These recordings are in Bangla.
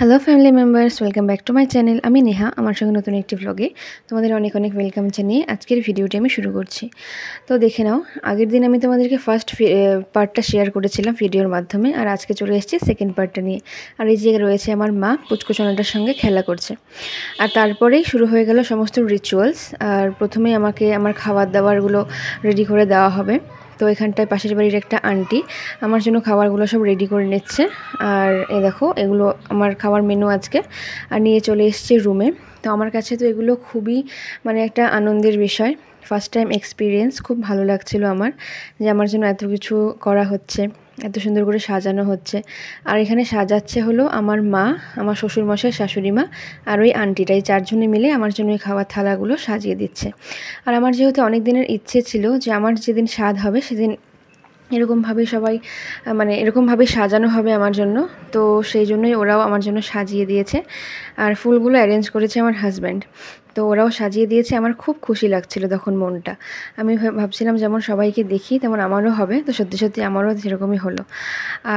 Hello family members, welcome back to my channel. আমি নেহা, আমার সঙ্গে নতুন একটি ভ্লগে তোমাদের অনেক অনেক ওয়েলকাম জানিয়ে আজকের ভিডিওটি আমি শুরু করছি। তো দেখে নাও, আগের দিন আমি তোমাদেরকে ফার্স্ট পার্টটা শেয়ার করেছিলাম ভিডিওর মাধ্যমে, আর আজকে চলে এসেছি সেকেন্ড পার্টটা নিয়ে। আর এই যে রয়েছে আমার মা পুচকুচোনাটার সঙ্গে খেলা করছে। আর তারপরেই শুরু হয়ে গেল সমস্ত রিচুয়ালস। আর প্রথমেই আমাকে আমার খাবার দাবারগুলো রেডি করে দেওয়া হবে। তো এখানটায় পাশের বাড়ির একটা আন্টি আমার জন্য খাবারগুলো সব রেডি করে নিচ্ছে। আর এই দেখো, এগুলো আমার খাবার মেনু আজকে। আর নিয়ে চলে এসেছি রুমে। তো আমার কাছে তো এগুলো খুবই একটা আনন্দের বিষয়। ফার্স্ট টাইম এক্সপিরিয়েন্স, খুব ভালো লাগছিল আমার যে আমার জন্য এত কিছু করা হচ্ছে, এত সুন্দর করে সাজানো হচ্ছে। আর এখানে সাজাচ্ছে হলো আমার মা, আমার শ্বশুরমশাই, শাশুড়ি মা আর ওই আন্টিটাই, চারজনে মিলে আমার জন্য ওই খাবার থালাগুলো সাজিয়ে দিচ্ছে। আর আমার যেহেতু অনেক দিনের ইচ্ছে ছিল যে আমার যেদিন স্বাদ হবে সেদিন এরকমভাবেই সবাই এরকমভাবেই সাজানো হবে আমার জন্য। তো সেই জন্যই ওরাও আমার জন্য সাজিয়ে দিয়েছে। আর ফুলগুলো অ্যারেঞ্জ করেছে আমার হাজব্যান্ড। তো ওরাও সাজিয়ে দিয়েছে। আমার খুব খুশি লাগছিল তখন মনটা। আমি ভাবছিলাম যেমন সবাইকে দেখি তেমন আমারও হবে। তো সত্যি সত্যি আমারও সেরকমই হলো।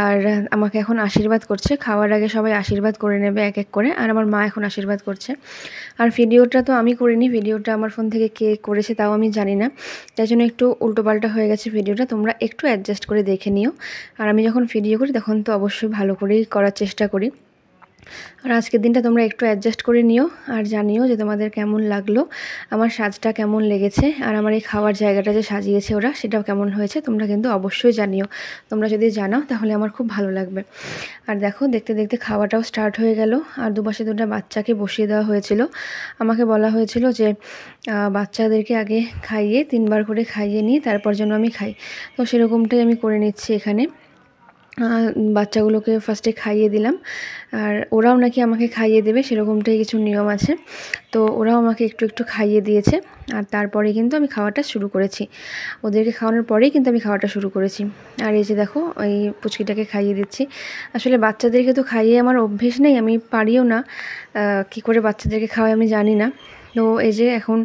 আর আমাকে এখন আশীর্বাদ করছে। খাওয়ার আগে সবাই আশীর্বাদ করে নেবে এক এক করে। আর আমার মা এখন আশীর্বাদ করছে। আর ভিডিওটা তো আমি করিনি, ভিডিওটা আমার ফোন থেকে কে করেছে তাও আমি জানি না। তাই জন্য একটু উল্টোপাল্টা হয়ে গেছে ভিডিওটা, তোমরা একটু অ্যাডজাস্ট করে দেখে নিও। আর আমি যখন ভিডিও করি তখন তো অবশ্যই ভালো করেই করার চেষ্টা করি। আর আজকের দিনটা তোমরা একটু অ্যাডজাস্ট করে নিও আর জানিও যে তোমাদের কেমন লাগলো, আমার সাজটা কেমন লেগেছে, আর আমার এই খাওয়ার জায়গাটা যে সাজিয়েছে ওরা সেটাও কেমন হয়েছে। তোমরা কিন্তু অবশ্যই জানিও। তোমরা যদি জানাও তাহলে আমার খুব ভালো লাগবে। আর দেখো, দেখতে দেখতে খাওয়াটাও স্টার্ট হয়ে গেল। আর দুপাশে দুটো বাচ্চাকে বসিয়ে দেওয়া হয়েছিল। আমাকে বলা হয়েছিল যে বাচ্চাদেরকে আগে খাইয়ে 3বার করে খাইয়ে নিয়ে তারপর যেন আমি খাই। তো সেরকমটাই আমি করে নিচ্ছি এখানে। বাচ্চাগুলোকে ফার্স্টে খাইয়ে দিলাম। আর ওরাও নাকি আমাকে খাইয়ে দেবে, সেরকমটাই কিছু নিয়ম আছে। তো ওরাও আমাকে একটু একটু খাইয়ে দিয়েছে। আর তারপরে কিন্তু আমি খাওয়াটা শুরু করেছি। ওদেরকে খাওয়ানোর পরেই কিন্তু আমি খাওয়াটা শুরু করেছি। আর এই যে দেখো, ওই পুচকিটাকে খাইয়ে দিচ্ছি। আসলে বাচ্চাদেরকে তো খাইয়ে আমার অভ্যেস নেই, আমি পারিও না। কী করে বাচ্চাদেরকে খাওয়াই আমি জানি না। তো এই যে এখন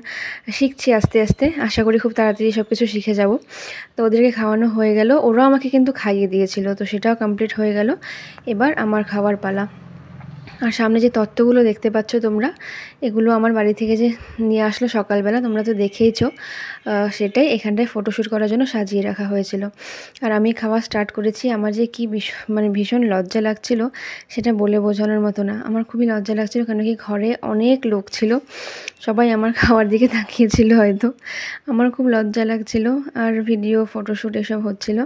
শিখছি আস্তে আস্তে, আশা করি খুব তাড়াতাড়ি সব কিছু শিখে যাব। তো ওদেরকে খাওয়ানো হয়ে গেল, ওরাও আমাকে কিন্তু খাইয়ে দিয়েছিল। তো সেটাও কমপ্লিট হয়ে গেল। এবার আমার খাওয়ার পালা। আর সামনে যে তত্ত্বগুলো দেখতে পাচ্ছ তোমরা, এগুলো আমার বাড়ি থেকে যে নিয়ে আসলো সকালবেলা, তোমরা তো দেখেইছো। সেটাই এখানটায় ফটোশ্যুট করার জন্য সাজিয়ে রাখা হয়েছিল। আর আমি খাওয়া স্টার্ট করেছি। আমার যে কি ভীষণ লজ্জা লাগছিল, সেটা বলে বোঝানোর মতো না। আমার খুবই লজ্জা লাগছিল, কেন কি ঘরে অনেক লোক ছিল, সবাই আমার খাওয়ার দিকে তাকিয়েছিল হয়তো। আমার খুব লজ্জা লাগছিল। আর ভিডিও, ফটোশ্যুট এসব হচ্ছিল।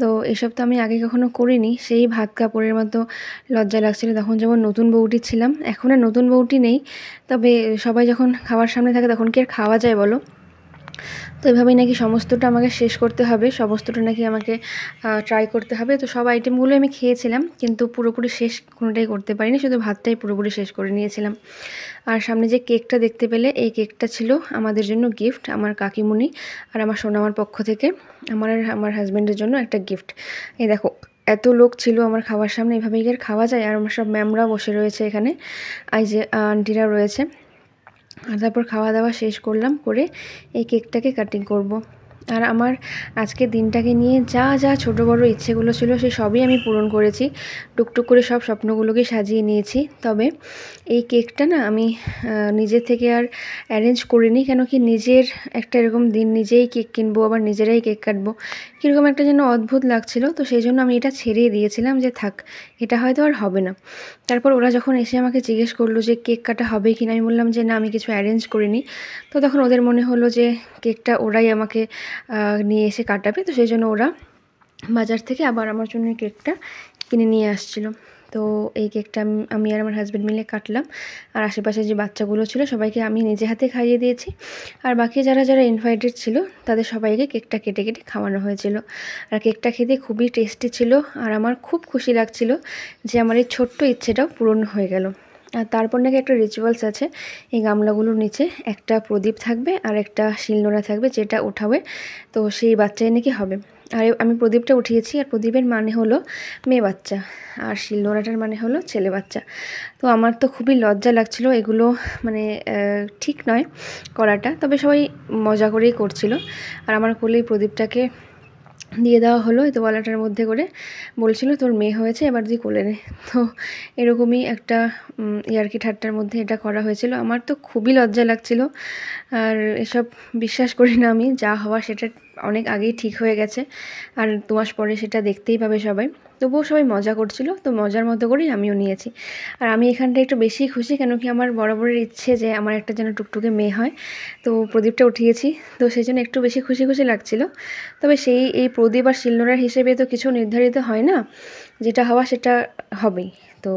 তো এসব তো আমি আগে কখনো করিনি, সেই ভাত কাপড়ের মতো লজ্জা লাগছিল। তখন যেমন নতুন বউটি ছিলাম, এখন আর নতুন বউটি নেই। তবে সবাই যখন খাওয়ার সামনে থাকে তখন কি আর খাওয়া যায় বলো? তো এভাবেই নাকি সমস্তটা আমাকে শেষ করতে হবে, সমস্তটা নাকি আমাকে ট্রাই করতে হবে। তো সব আইটেমগুলো আমি খেয়েছিলাম, কিন্তু পুরোপুরি শেষ কোনোটাই করতে পারিনি, শুধু ভাতটাই পুরোপুরি শেষ করে নিয়েছিলাম। আর সামনে যে কেকটা দেখতে পেলে, এই কেকটা ছিল আমাদের জন্য গিফট, আমার কাকিমুনি আর আমার সোনামার পক্ষ থেকে আমার আর আমার হাজব্যান্ডের জন্য একটা গিফট। এই দেখো, এত লোক ছিল আমার খাওয়ার সামনে, এভাবেই কি আর খাওয়া যায়? আর আমার সব ম্যামরা বসে রয়েছে এখানে, এই যে আন্টিরা রয়েছে। আর তারপর খাওয়া দাওয়া শেষ করলাম, করে এই কেকটাকে কাটিং করব। আর আমার আজকের দিনটাকে নিয়ে যা যা ছোটো বড়ো ইচ্ছেগুলো ছিল সে সবই আমি পূরণ করেছি। টুকটুক করে সব স্বপ্নগুলোকে সাজিয়ে নিয়েছি। তবে এই কেকটা না আমি নিজের থেকে আর অ্যারেঞ্জ করিনি, কেন কি নিজের একটা এরকম দিন, নিজেই কেক কিনবো, আবার নিজেরাই কেক কাটবো, কীরকম একটা যেন অদ্ভুত লাগছিল। তো সেই জন্য আমি এটা ছেড়েই দিয়েছিলাম যে থাক, এটা হয়তো আর হবে না। তারপর ওরা যখন এসে আমাকে জিজ্ঞেস করলো যে কেক কাটা হবে কি না, আমি বললাম যে না, আমি কিছু অ্যারেঞ্জ করিনি। তো তখন ওদের মনে হলো যে কেকটা ওরাই আমাকে নিয়ে এসে কাটাবে। তো সেই জন্য ওরা বাজার থেকে আবার আমার জন্য কেকটা কিনে নিয়ে আসছিল। তো এই কেকটা আমি আর আমার হাজব্যান্ড মিলে কাটলাম। আর আশেপাশে যে বাচ্চাগুলো ছিল সবাইকে আমি নিজে হাতে খাইয়ে দিয়েছি। আর বাকি যারা যারা ইনভাইটেড ছিল তাদের সবাইকে কেকটা কেটে কেটে খাওয়ানো হয়েছিল। আর কেকটা খেতে খুবই টেস্টি ছিল। আর আমার খুব খুশি লাগছিল যে আমার এই ছোট্ট ইচ্ছেটাও পূরণ হয়ে গেল। আর তারপর নাকি একটা রিচুয়ালস আছে, এই গামলাগুলোর নিচে একটা প্রদীপ থাকবে আর একটা শিলনোড়া থাকবে, যেটা ওঠাবে তো সেই বাচ্চাই নাকি হবে। আর আমি প্রদীপটা উঠিয়েছি, আর প্রদীপের মানে হলো মেয়ে বাচ্চা, আর শিলনোড়াটার মানে হলো ছেলে বাচ্চা। তো আমার তো খুবই লজ্জা লাগছিল, এগুলো ঠিক নয় করাটা, তবে সবাই মজা করেই করছিল। আর আমার কোলে প্রদীপটাকে দিয়ে দেওয়া হলো এই তোয়ালাটার মধ্যে করে। বলছিল তোর মেয়ে হয়েছে, এবার তুই কোলে নে। তো এরকমই একটা ইয়ার্কি ঠাট্টার মধ্যে এটা করা হয়েছিল। আমার তো খুবই লজ্জা লাগছিল, আর এসব বিশ্বাস করি না আমি। যা হওয়া সেটা অনেক আগেই ঠিক হয়ে গেছে, আর 2 মাস পরে সেটা দেখতেই পাবে সবাই। তবুও সবাই মজা করছিল, তো মজার মতো করেই আমিও নিয়েছি। আর আমি এখানটা একটু বেশি খুশি, কেন কি আমার বরাবরের ইচ্ছে যে আমার একটা যেন টুকটুকে মেয়ে হয়। তো প্রদীপটা উঠিয়েছি, তো সেই জন্য একটু বেশি খুশি খুশি লাগছিল। তবে এই প্রদীপ আর শিলনোড়ার হিসেবে তো কিছু নির্ধারিত হয় না, যেটা হওয়া সেটা হবেই। তো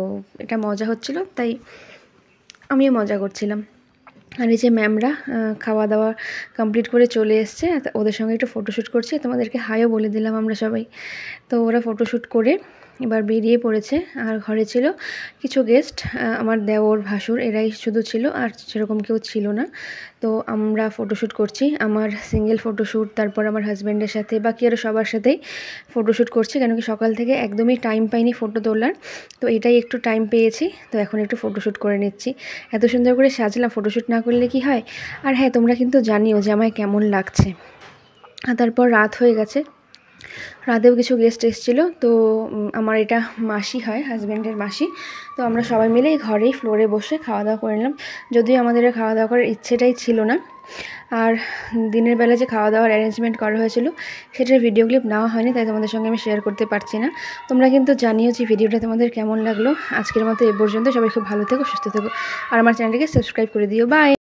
এটা মজা হচ্ছিল, তাই আমিও মজা করছিলাম। আর এই যে ম্যামরা খাওয়া দাওয়া কমপ্লিট করে চলে এসছে, ওদের সঙ্গে একটু ফটোশ্যুট করছি। তোমাদেরকে হাইও বলে দিলাম আমরা সবাই। তো ওরা ফটোশ্যুট করে এবার বেরিয়ে পড়েছে। আর ঘরে ছিল কিছু গেস্ট, আমার দেওর ভাসুর এরাই শুধু ছিল, আর সেরকম কেউ ছিল না। তো আমরা ফটোশ্যুট করছি, আমার সিঙ্গেল ফটোশ্যুট, তারপর আমার হাজব্যান্ডের সাথে, বাকি আরও সবার সাথেই ফটোশ্যুট করছি, কেন কি সকাল থেকে একদমই টাইম পাইনি ফটো তোলার। তো এটাই একটু টাইম পেয়েছি, তো এখন একটু ফটোশ্যুট করে নিচ্ছি। এত সুন্দর করে সাজলাম, ফটোশ্যুট না করলে কি হয়। আর হ্যাঁ, তোমরা কিন্তু জানিও যে আমায় কেমন লাগছে। আর তারপর রাত হয়ে গেছে, রাতেও কিছু গেস্ট এসেছিলো। তো আমার এটা মাসি হয়, হাজব্যান্ডের মাসি। তো আমরা সবাই মিলে ঘরেই ফ্লোরে বসে খাওয়া দাওয়া করে নিলাম, যদিও আমাদের খাওয়া দাওয়া করার ইচ্ছেটাই ছিল না। আর দিনের বেলা যে খাওয়া দাওয়ার অ্যারেঞ্জমেন্ট করা হয়েছিল সেটার ভিডিও ক্লিপ নেওয়া হয়নি, তাই তোমাদের সঙ্গে আমি শেয়ার করতে পারছি না। তোমরা কিন্তু জানিও যে ভিডিওটা তোমাদের কেমন লাগলো। আজকের মতো এ পর্যন্ত, সবাই খুব ভালো থেকো, সুস্থ থেকো, আর আমার চ্যানেলটিকে সাবস্ক্রাইব করে দিও। বাই।